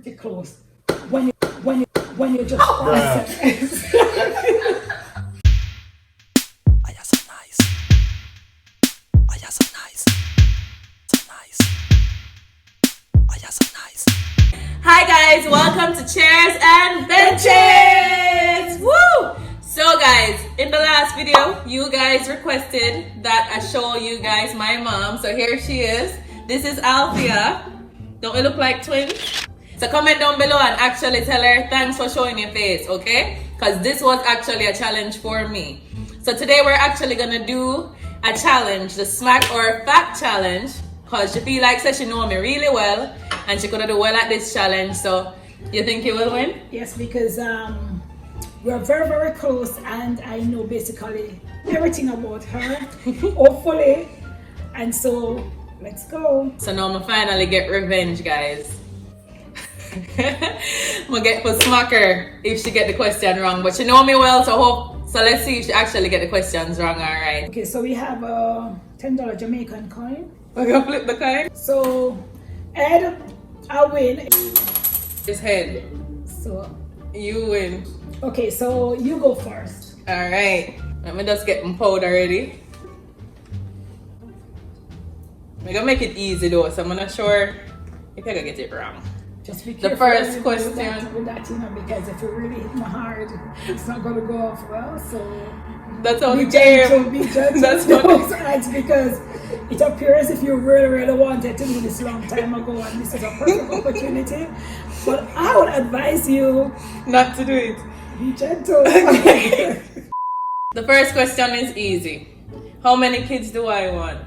pretty close. When you just process. Hi guys, welcome to Chairs and Benches! Woo! So guys, in the last video, you guys requested that I show you guys my mom. So here she is. This is Althea. Don't we look like twins? So comment down below and actually tell her thanks for showing your face, okay? Because this was actually a challenge for me. So today we're actually gonna do a challenge, the Smack or Fact challenge. Because she feel like she know me really well and she could do well at this challenge. So you think you will win? Yes, because we're very, very close and I know basically everything about her, hopefully. And so, let's go. So now I'm gonna finally get revenge, guys. I'm gonna get for smack her if she get the question wrong. But she know me well, so let's see if she actually get the questions wrong, alright. Okay, so we have a $10 Jamaican coin. We're gonna flip the coin. So, Ed, I win. It's head. So, You win. okay, so you go first. Alright. Let me just get my powder ready. We're gonna make it easy though, so I'm not sure if I can get it wrong. Just be The careful first question. with that, you know, because if you really hit me hard, it's not gonna go off well. So That's how be the gentle, game. be gentle. That's with how those acts, because it appears if you really, really wanted to do this long time ago, and this is a perfect opportunity. But I would advise you Not to do it. be gentle. The first question is easy. How many kids do I want?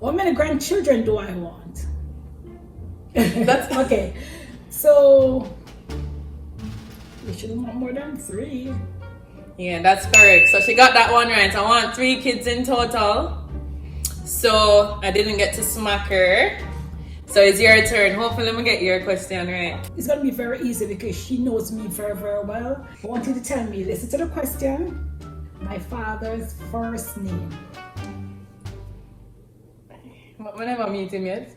How many grandchildren do I want? That's Okay, so we should want more than 3. Yeah, that's correct. So she got that one right. I want 3 kids in total. So I didn't get to smack her. So it's your turn. Hopefully I'm gonna get your question right. It's gonna be very easy because she knows me very, very well. I want you to tell me, listen to the question, my father's first name. But we never meet him yet.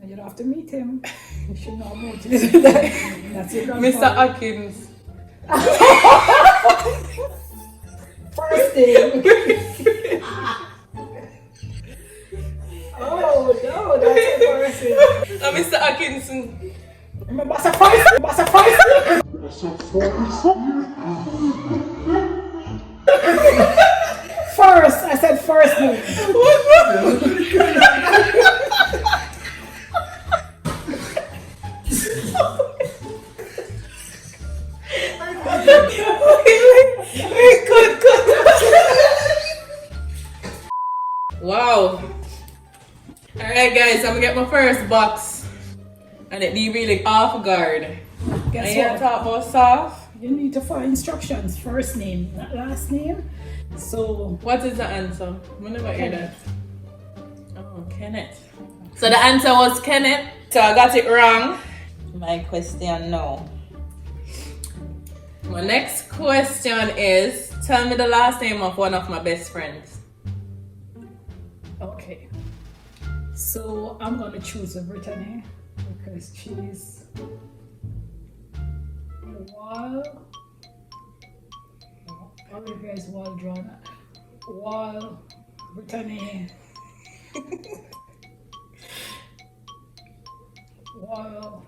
Now you don't have to meet him. You should know about it. That's your grandfather. Mr. Atkins. First name. Oh no, that's your first name. Mr. Atkinson. Remember, that's a first name. That's a first name. First, I said first name. Wow. Alright guys, I'm gonna get my first box. And it be really off guard. Guess And you what? talk about soft. You need to follow instructions. First name, not last name. So, What is the answer? I never hear that. Oh, Kenneth. So the answer was Kenneth. So I got it wrong. My question now. My next question is, tell me the last name of one of my best friends. okay. So, I'm going to choose a Brittany because she's Oliver is well drawn. Wall, Brittany. Wall.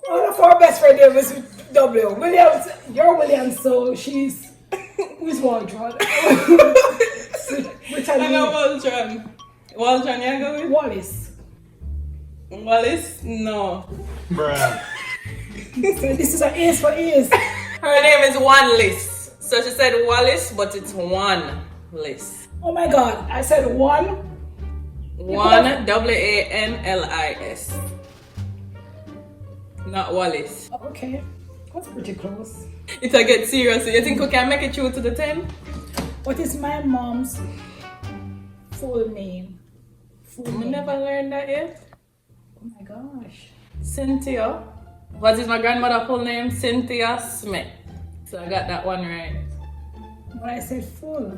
One of our best friend name is W. Williams, you're Williams, so she's who's well drawn. So, I know Waldron. Waldron, you go with? Wallace. Wallace? No. Bruh. So this is an ace for ace. Her name is Wanlis. So she said Wallace, but it's Wanlis. Oh my god, I said one. Wanlis. Not Wallace. Okay, that's pretty close. If I get serious, you think we can make it through to the 10? What is my mom's full name? Full We name. never learned that yet. Oh my gosh. Cynthia. What is my grandmother's full name? Cynthia Smith. So I got that one right. But I said full.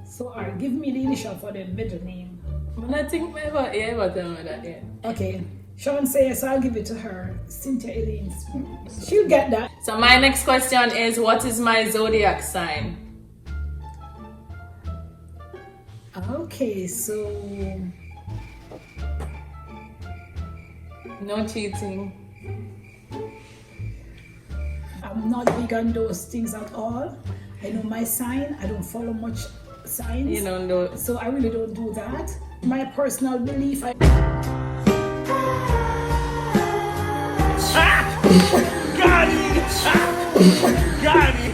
So alright, give me the initial for the middle name. I think me ever tell me that yet. Okay. Shaun says, so I'll give it to her. Cynthia Elaine's. She'll get that. So my next question is, what is my zodiac sign? Okay, so No cheating. I'm not big on those things at all. I know my sign. I don't follow much signs. You don't know. So I really don't do that. My personal belief, Got it! Got it!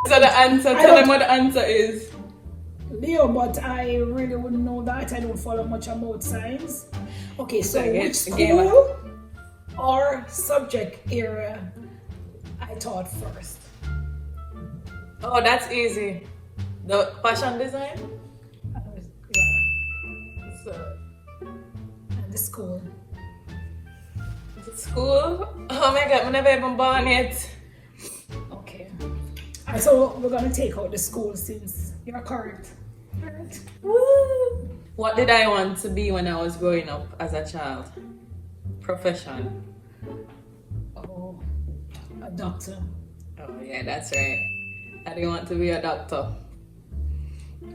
So the answer, tell them what the answer is. Leo, but I really wouldn't know that. I don't follow much about signs. Okay, so which school or subject area I taught first? Oh, that's easy. The fashion design? Yeah, So, and the school. the school? Oh my god, I never even born yet. Okay. So we're gonna take out the school since you're correct. Woo! What did I want to be when I was growing up as a child? Profession. Oh, a doctor. Oh yeah, that's right. I didn't want to be a doctor.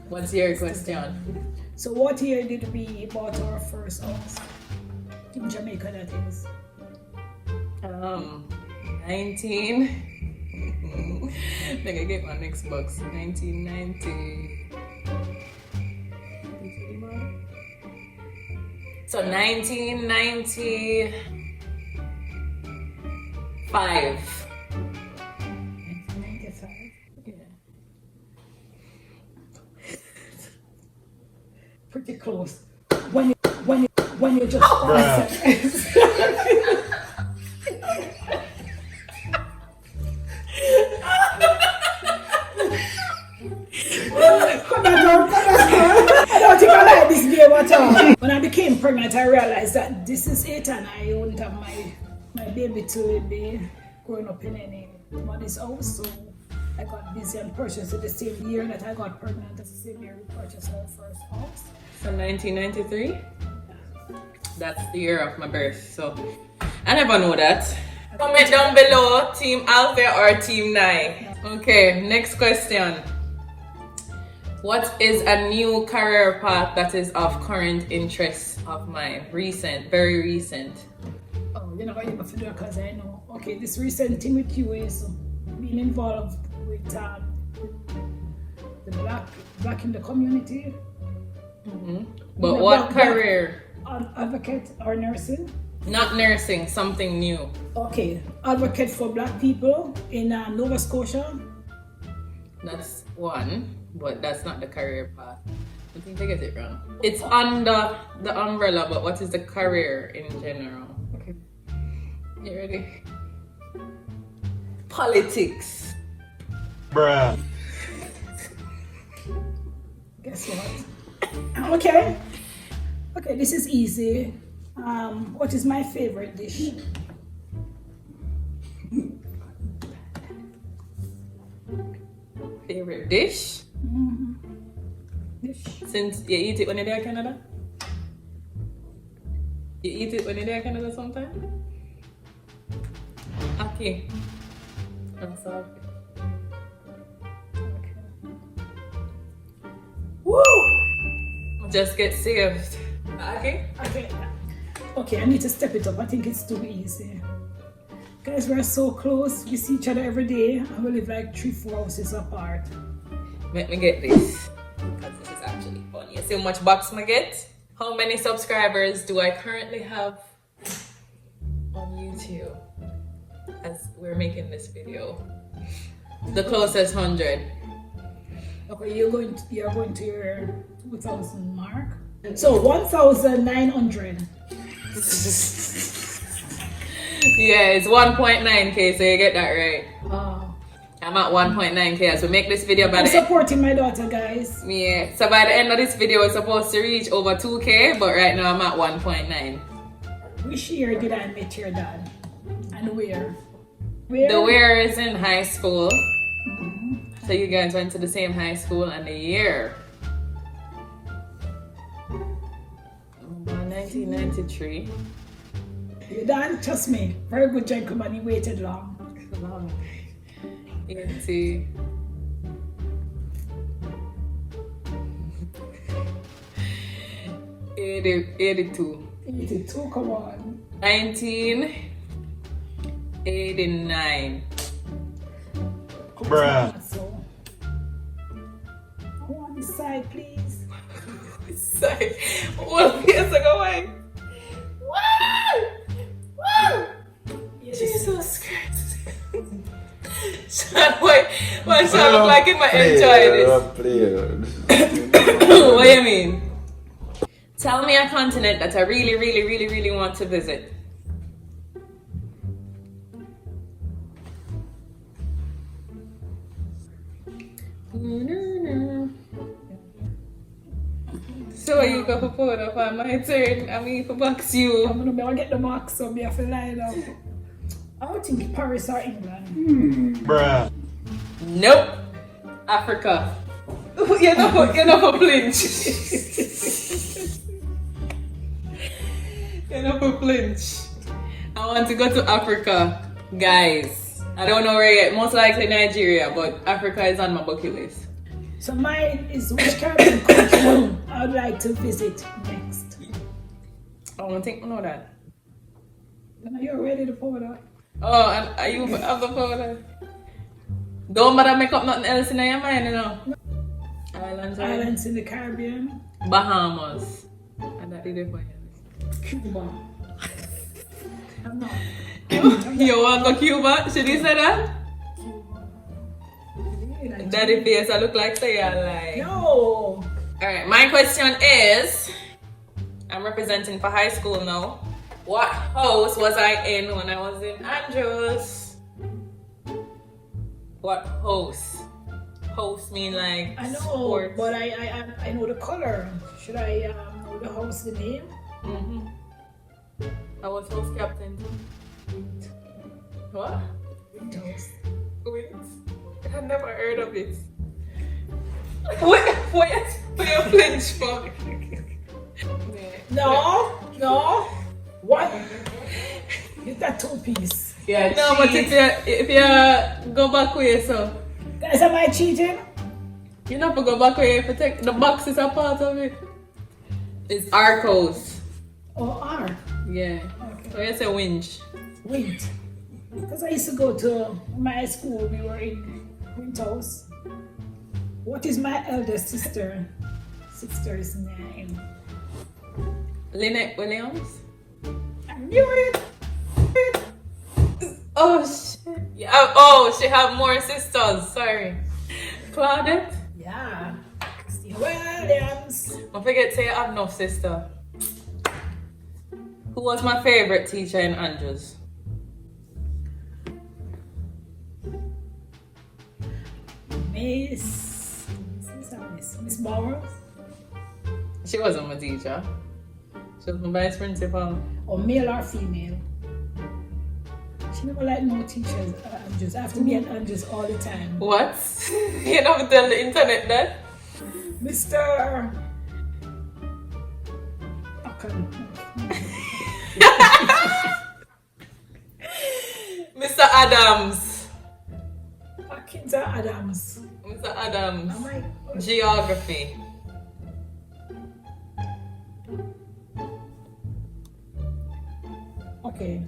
What's your question? So what year did we bought our first house? In Jamaica, that is. 19. I think I get my next box. 1990. So 1995. 1995. Yeah. Pretty close. When you just I don't think I like this game at all. When I became pregnant, I realized that this is it, and I wouldn't have my baby to be growing up in anybody's house. So I got busy and purchased it the same year that I got pregnant. That's the same year we purchased our first house. So 1993? That's the year of my birth. So I never know that. Comment down below, Team Alpha or Team Nye. Okay, next question. What is a new career path that is of current interest of mine? Recent, very recent. Oh, you know what you have to do, because I know. Okay, this recent thing with you is being involved with the black in the community. Mm-hmm. But what career? Advocate or nursing? Not nursing, something new. Okay, advocate for black people in Nova Scotia. That's one, but that's not the career path. I think I get it wrong. It's under the umbrella, but what is the career in general? Okay. You ready? Politics. Bruh. Guess what? Okay. Okay, this is easy. What is my favorite dish? Favorite dish? Dish. Since you eat it when you're there in Canada? You eat it when you're there in Canada sometime? Okay. I'm sorry. Okay. Woo! Just get saved. Okay? Okay. Okay, I need to step it up. I think it's too easy. Guys, we're so close. We see each other every day, and we live like 3-4 houses apart. Let me get this, because this is actually fun. You see how much bucks I get? How many subscribers do I currently have on YouTube as we're making this video? The closest 100. Okay, you're going to your 2,000 mark. So 1,900. Yeah, it's 1.9k, so you get that right. Wow. I'm at 1.9k as we make this video by I'm the supporting my daughter, guys. Yeah, so by the end of this video, it's supposed to reach over 2k, but right now I'm at 1.9. Which year did I meet your dad? And where? Where? The where is in high school. So you guys went to the same high school, and the year. 1993. You don't trust me. Very good gentleman, he waited long. 80. 82. 82, come on. 1989. Bruh. So, go on this side, please. Sorry. What years ago? Wait. Jesus Christ. Shaun, what Shaun look like him? I enjoy this. What do you mean? Tell me a continent that I really want to visit. So you go for photo for my turn. I mean for box you. I'm gonna get the marks, so I have to line up. I don't think Paris or England. Bruh. Nope. Africa. You're not for flinch. You're not for flinch. I want to go to Africa, guys. I don't know where yet. Most likely Nigeria, but Africa is on my bucket list. So mine is which Caribbean country I would like to visit next. I don't think I know that. Are you ready to pour that? Oh, and are you have the powder? Don't bother make up nothing else in your mind, you know. Islands, right? Islands in the Caribbean. Bahamas. And that did it for you. Cuba. I'm not. You want to go Cuba? Should he say that? Cuba. Daddy face, I look like say I like. No. Alright, my question is, I'm representing for high school now. What house was I in when I was in Andrews? What house? House mean like I know, sports. but I know the color. Should I know the house, the name? I was house captain. What? Windows. Wait, I never heard of it. Wait, what you flinch for? No. What? It's that two-piece. Yeah, no, but if you go back way, so Guys, am I cheating? you know, to go back way, if you take the box is a part of it. It's Arcos. Or R? Yeah. Okay. So you say winch. Wait. Because I used to go to my school, we were in Winterhouse. What is my eldest sister's name? Lynette Williams. I knew it. Oh shit. Yeah. Oh, she have more sisters. Sorry. Claudette. Yeah. Christine Williams. I forget to say I have no sister. Who was my favorite teacher in Andrews? Miss Bowers. She wasn't my teacher. She was my vice principal. Or male or female. She never liked no teachers at Andrews. I have to be at Andrews all the time. What? You don't tell the internet that? Mr. Mr. Adams. Akinta Adams. Mr. Adams. Am I? Geography. Okay.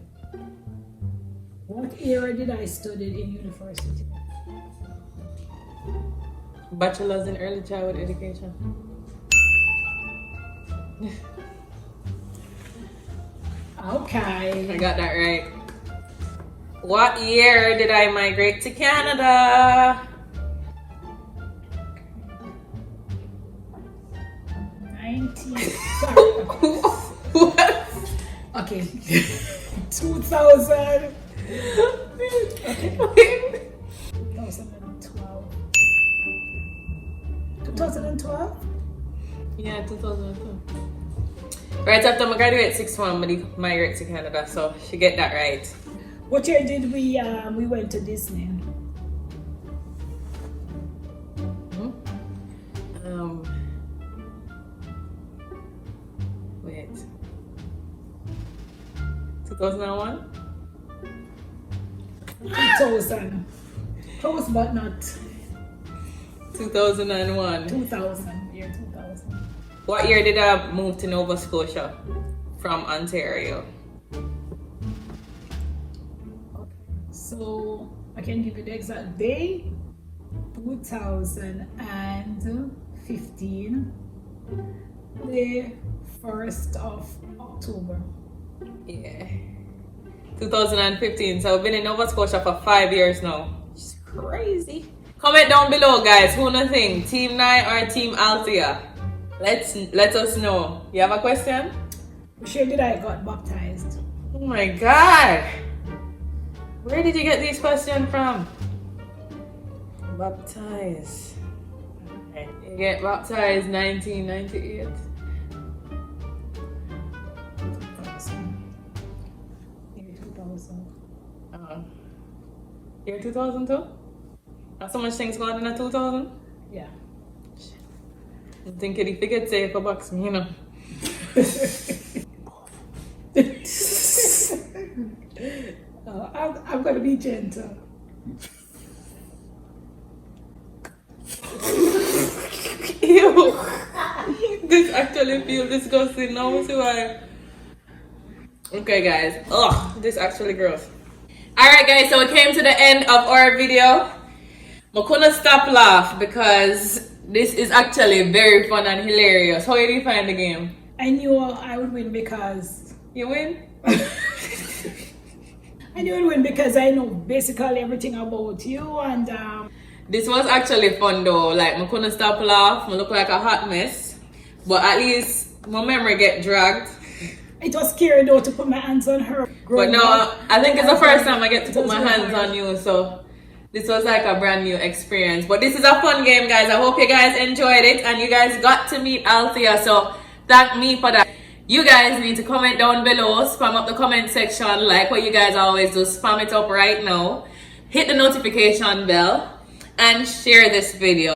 What era did I study in university? Bachelor's in early childhood education. Okay. I got that right. What year did I migrate to Canada? 19. Sorry. What? Okay. 2000. Okay. 2012. 2012? Yeah, 2002. Right after I graduate 6-1, I migrate to Canada, so she get that right. What year did we went to Disney? Wait. 2001? 2000. Close but not 2001. 2000. Year 2000. What year did I move to Nova Scotia from Ontario? Okay. So I can give you the exact day. 2015. The 1st of October. Yeah. 2015. So I've been in Nova Scotia for 5 years now. It's crazy. Comment down below, guys. Who do think? Team Nye or Team Althea? Let us know. You have a question? Which year did I got baptized? Oh my god. Where did you get these questions from? Baptized. Okay. You get baptized 1998. 2000. Year 2000. Year 2002? Not so much things going on in 2000? Yeah. I'm thinking if you get safe for box me, you know. I'm gonna be gentle. Ew. This actually feels disgusting now. See why? Okay, guys. Ugh, this actually gross. Alright, guys, so we came to the end of our video. I couldn't stop laugh because this is actually very fun and hilarious. How did you find the game? I knew I would win because You win? I knew I would win because I know basically everything about you and This was actually fun though. Like, I couldn't stop laugh. I look like a hot mess. But at least my memory get dragged. it was scary though to put my hands on her. But no, I think it's the first time I get to put my hands on you. So this was like a brand new experience. But this is a fun game, guys. I hope you guys enjoyed it. And you guys got to meet Althea. So thank me for that. You guys need to comment down below. Spam up the comment section like what you guys always do. Spam it up right now. Hit the notification bell. And share this video.